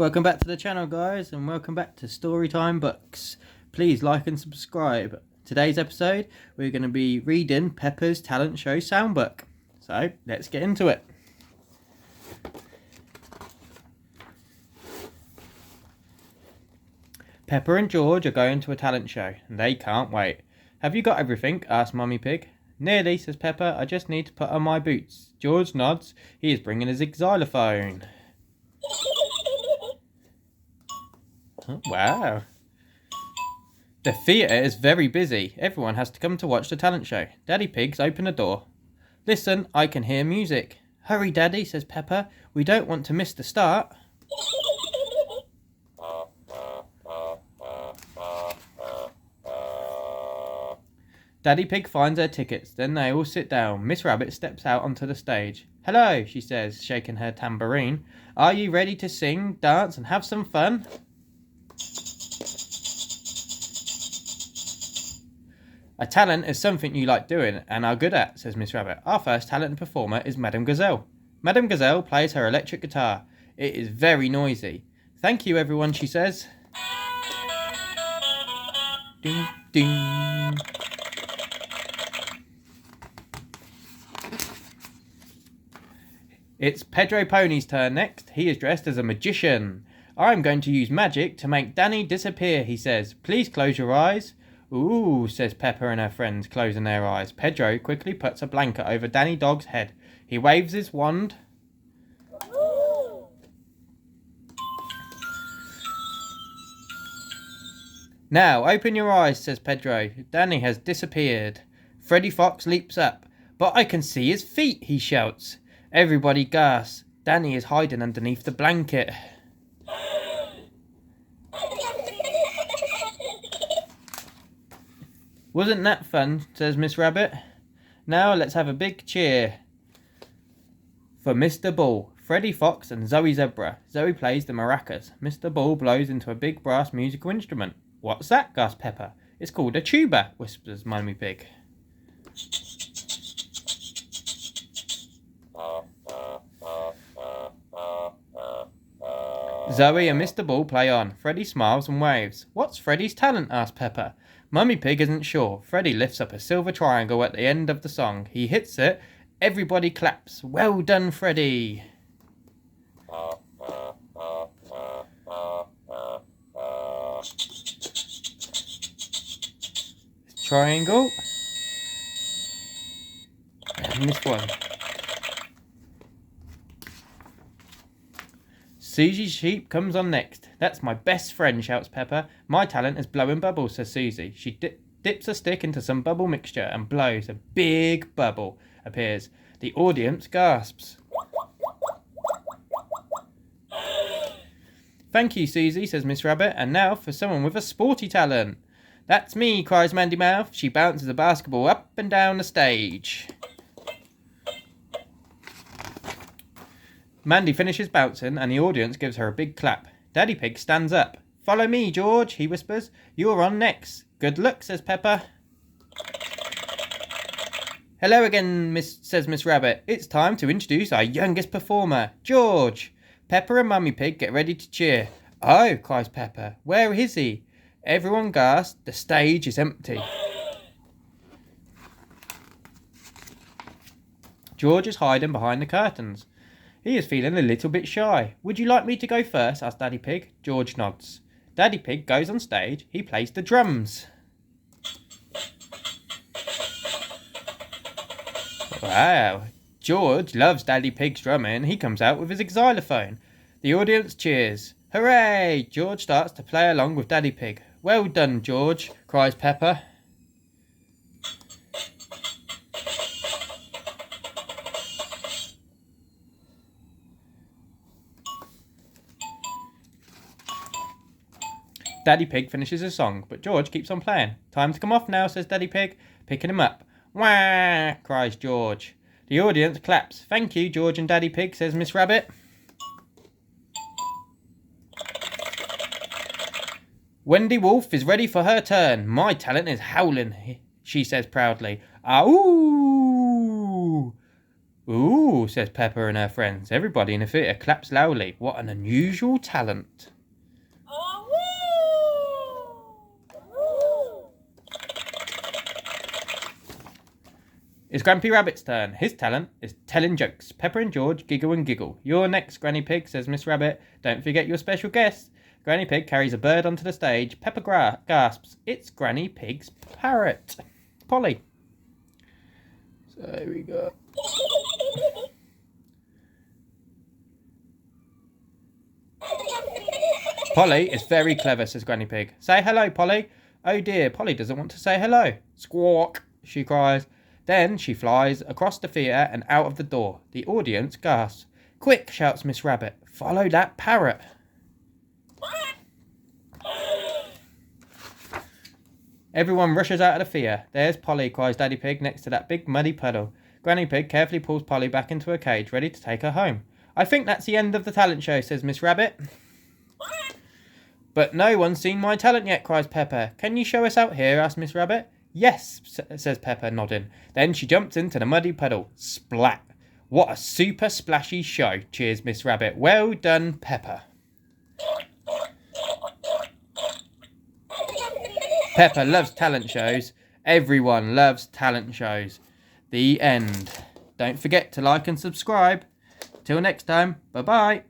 Welcome back to the channel, guys, and welcome back to Storytime Books. Please like and subscribe. Today's episode, we're going to be reading Peppa's Talent Show Soundbook. So, let's get into it. Peppa and George are going to a talent show, and they can't wait. Have you got everything? Asked Mummy Pig. Nearly, says Peppa. I just need to put on my boots. George nods. He is bringing his xylophone. Oh, wow. The theatre is very busy. Everyone has to come to watch the talent show. Daddy Pig's opened the door. Listen, I can hear music. Hurry, Daddy, says Peppa. We don't want to miss the start. Daddy Pig finds their tickets. Then they all sit down. Miss Rabbit steps out onto the stage. Hello, she says, shaking her tambourine. Are you ready to sing, dance, and have some fun? A talent is something you like doing and are good at, says Miss Rabbit. Our first talent performer is Madame Gazelle. Madame Gazelle plays her electric guitar. It is very noisy. Thank you, everyone, she says. Ding, ding. It's Pedro Pony's turn next. He is dressed as a magician. I'm going to use magic to make Danny disappear, he says. Please close your eyes. Ooh, says Peppa and her friends, closing their eyes. Pedro quickly puts a blanket over Danny Dog's head. He waves his wand. Now, open your eyes, says Pedro. Danny has disappeared. Freddy Fox leaps up. But I can see his feet, he shouts. Everybody gasps. Danny is hiding underneath the blanket. Wasn't that fun, says Miss Rabbit. Now let's have a big cheer for Mr. Bull, Freddy Fox and Zoe Zebra. Zoe plays the maracas. Mr. Bull blows into a big brass musical instrument. What's that? Gasps Peppa. It's called a tuba, whispers Mummy Pig. Zoe and Mr. Bull play on. Freddy smiles and waves. What's Freddy's talent? Asks Peppa. Mummy Pig isn't sure. Freddy lifts up a silver triangle at the end of the song. He hits it. Everybody claps. Well done, Freddy. Triangle. And this one. Susie Sheep comes on next. That's my best friend, shouts Peppa. My talent is blowing bubbles, says Susie. She dips a stick into some bubble mixture and blows. A big bubble appears. The audience gasps. Thank you, Susie, says Miss Rabbit. And now for someone with a sporty talent. That's me, cries Mandy Mouth. She bounces a basketball up and down the stage. Mandy finishes bouncing and the audience gives her a big clap. Daddy Pig stands up. Follow me, George, he whispers. You're on next. Good luck, says Peppa. Hello again, says Miss Rabbit. It's time to introduce our youngest performer, George. Peppa and Mummy Pig get ready to cheer. Oh, cries Peppa. Where is he? Everyone gasps. The stage is empty. George is hiding behind the curtains. He is feeling a little bit shy. Would you like me to go first? Asks Daddy Pig. George nods. Daddy Pig goes on stage. He plays the drums. Wow. George loves Daddy Pig's drumming. He comes out with his xylophone. The audience cheers. Hooray! George starts to play along with Daddy Pig. Well done, George, cries Peppa. Daddy Pig finishes his song, but George keeps on playing. Time to come off now, says Daddy Pig, picking him up. Wah! Cries George. The audience claps. Thank you, George and Daddy Pig, says Miss Rabbit. Wendy Wolf is ready for her turn. My talent is howling, she says proudly. Ow! Ooh, says Peppa and her friends. Everybody in the theatre claps loudly. What an unusual talent. It's Grampy Rabbit's turn. His talent is telling jokes. Peppa and George giggle and giggle. You're next, Granny Pig, says Miss Rabbit. Don't forget your special guest. Granny Pig carries a bird onto the stage. Peppa gasps. It's Granny Pig's parrot. Polly. So here we go. Polly is very clever, says Granny Pig. Say hello, Polly. Oh dear, Polly doesn't want to say hello. Squawk, she cries. Then she flies across the theatre and out of the door. The audience gasps. Quick, shouts Miss Rabbit. Follow that parrot. Everyone rushes out of the theatre. There's Polly, cries Daddy Pig next to that big muddy puddle. Granny Pig carefully pulls Polly back into her cage, ready to take her home. I think that's the end of the talent show, says Miss Rabbit. But no one's seen my talent yet, cries Peppa. Can you show us out here, asks Miss Rabbit. Yes, says Peppa, nodding. Then she jumps into the muddy puddle. Splat. What a super splashy show, cheers Miss Rabbit. Well done, Peppa. Peppa loves talent shows. Everyone loves talent shows. The end. Don't forget to like and subscribe. Till next time, bye-bye.